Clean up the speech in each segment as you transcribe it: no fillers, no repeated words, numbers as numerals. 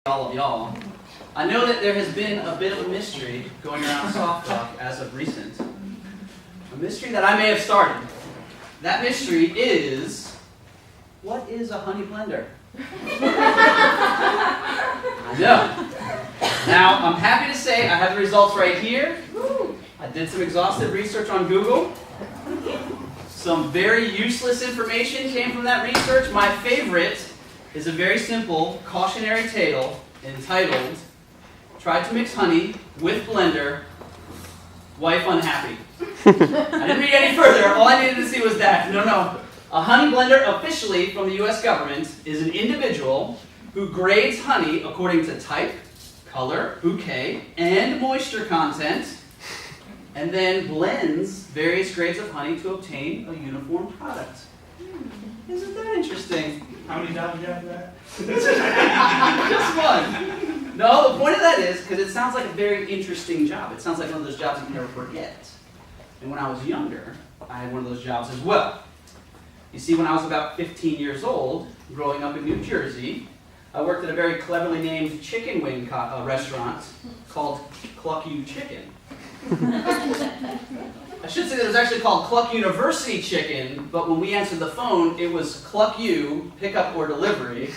all of y'all. I know that there has been a bit of a mystery going around Soft Rock as of recent. A mystery that I may have started. That mystery is, what is a honey blender? I know. Now, I'm happy to say I have the results right here. I did some exhaustive research on Google. Some very useless information came from that research. My favorite is a very simple cautionary tale entitled, "Tried to mix honey with blender, wife unhappy." I didn't read any further. All I needed to see was that. No. A honey blender officially from the U.S. government is an individual who grades honey according to type, color, bouquet, and moisture content, and then blends various grades of honey to obtain a uniform product. Isn't that interesting? How many times you have that? Just one. No, the point of that is, because it sounds like a very interesting job. It sounds like one of those jobs you can never forget. And when I was younger, I had one of those jobs as well. You see, when I was about 15 years old, growing up in New Jersey, I worked at a very cleverly named chicken wing restaurant called Cluck You Chicken. I should say that it was actually called Cluck University Chicken, but when we answered the phone, it was Cluck You, pickup or delivery.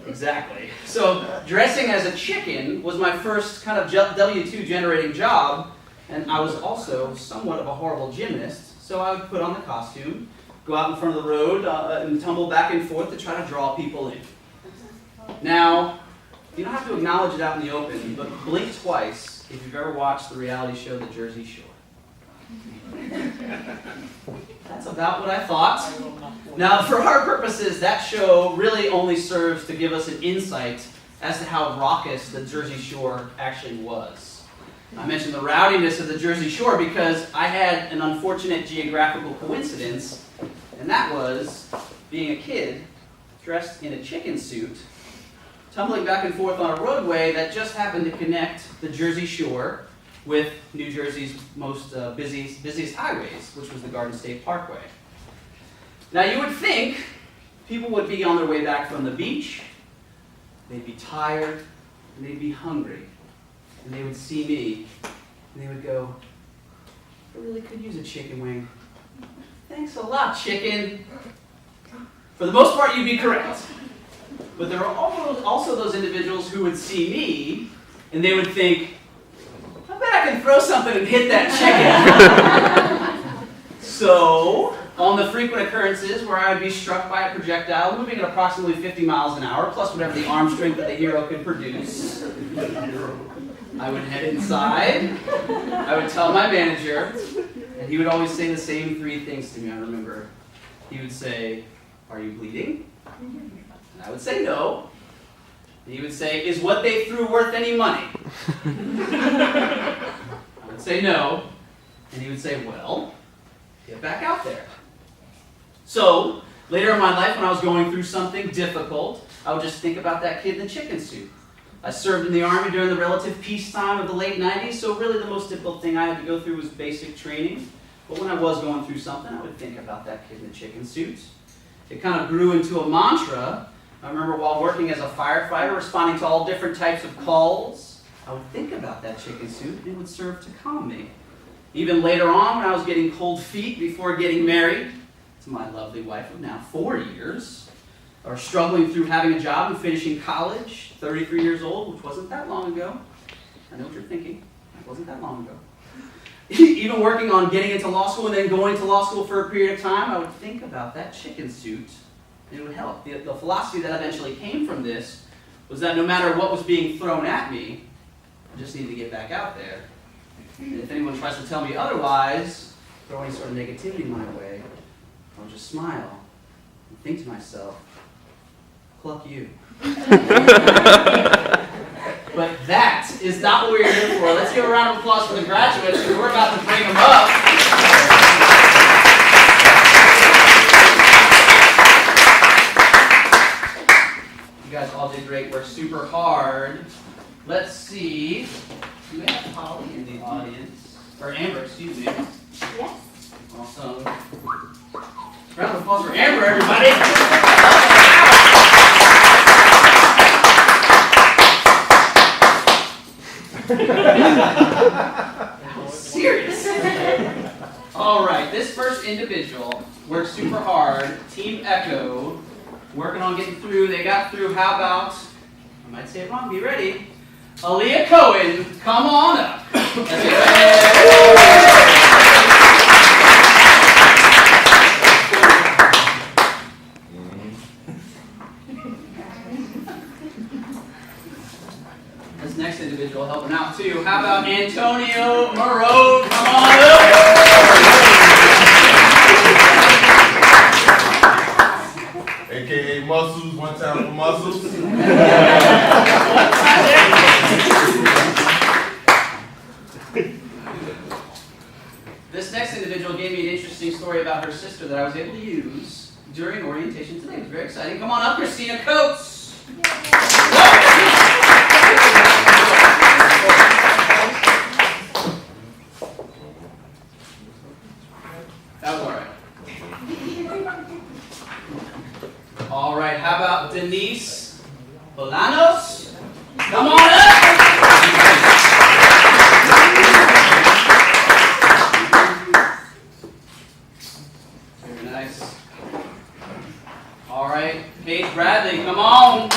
Exactly. So dressing as a chicken was my first kind of W-2 generating job, and I was also somewhat of a horrible gymnast, so I would put on the costume, go out in front of the road, and tumble back and forth to try to draw people in. Now, you don't have to acknowledge it out in the open, but blink twice if you've ever watched the reality show The Jersey Shore. That's about what I thought. Now, for our purposes, that show really only serves to give us an insight as to how raucous the Jersey Shore actually was. I mentioned the rowdiness of the Jersey Shore because I had an unfortunate geographical coincidence, and that was being a kid dressed in a chicken suit, tumbling back and forth on a roadway that just happened to connect the Jersey Shore with New Jersey's most busiest highways, which was the Garden State Parkway. Now you would think people would be on their way back from the beach, they'd be tired, and they'd be hungry, and they would see me, and they would go, "I really could use a chicken wing. Thanks a lot, chicken." For the most part, you'd be correct. But there are also those individuals who would see me, and they would think, "I bet I can throw something and hit that chicken." So, on the frequent occurrences where I would be struck by a projectile moving at approximately 50 miles an hour, plus whatever the arm strength that the hero could produce, I would head inside, I would tell my manager, and he would always say the same three things to me, I remember. He would say, "Are you bleeding?" And I would say no. And he would say, "Is what they threw worth any money?" I would say no. And he would say, "Well, get back out there." So, later in my life when I was going through something difficult, I would just think about that kid in the chicken suit. I served in the Army during the relative peacetime of the late 90s, so really the most difficult thing I had to go through was basic training. But when I was going through something, I would think about that kid in the chicken suit. It kind of grew into a mantra. I remember while working as a firefighter, responding to all different types of calls, I would think about that chicken suit, and it would serve to calm me. Even later on, when I was getting cold feet before getting married to my lovely wife of now 4 years, or struggling through having a job and finishing college, 33 years old, which wasn't that long ago. I know what you're thinking. It wasn't that long ago. Even working on getting into law school and then going to law school for a period of time, I would think about that chicken suit. It would help. The philosophy that eventually came from this was that no matter what was being thrown at me, I just need to get back out there. And if anyone tries to tell me otherwise, throw any sort of negativity my way, I'll just smile and think to myself, "Cluck you." But that is not what we're here for. Let's give a round of applause for the graduates, because we're about to bring them up. You guys all did great. Worked super hard. Let's see. Do we have Holly in the audience? Or Amber, excuse me. Yes. Awesome. Round of applause for Amber, everybody. Serious. All right, this first individual worked super hard. Team Echo, working on getting through. They got through. How about, I might say it wrong, be ready. Aaliyah Cohen, come on up. This next individual helping out too. How about Antonio Moreau? Come on up. AKA Muscles, one time for Muscles. This next individual gave me an interesting story about her sister that I was able to use during orientation today. It was very exciting. Come on up, Christina Coates. That was all right. All right, how about Denise Bolanos? Come on up. Very nice. All right, Paige Bradley, come on.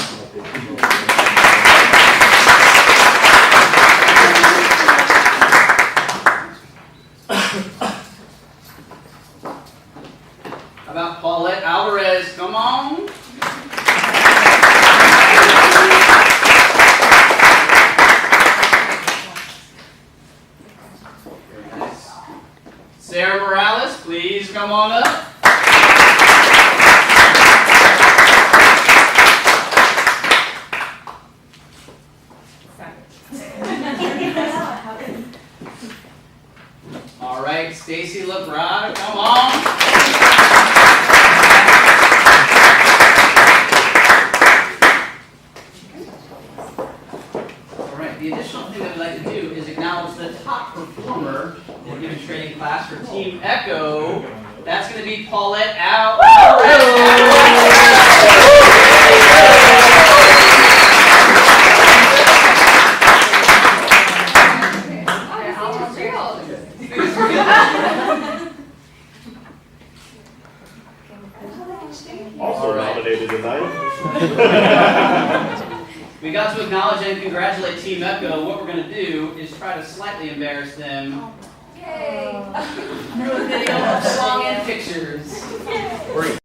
How about Paulette Alvarez? Come on. Very nice. Sarah Morales, please come on up. All right, Stacy LeBron, come on. The additional thing that we'd like to do is acknowledge the top performer in the given training class for Team Echo. That's going to be Paulette Also nominated tonight. We got to acknowledge and congratulate Team Echo. What we're going to do is try to slightly embarrass them. Yay! Through a video of song and pictures.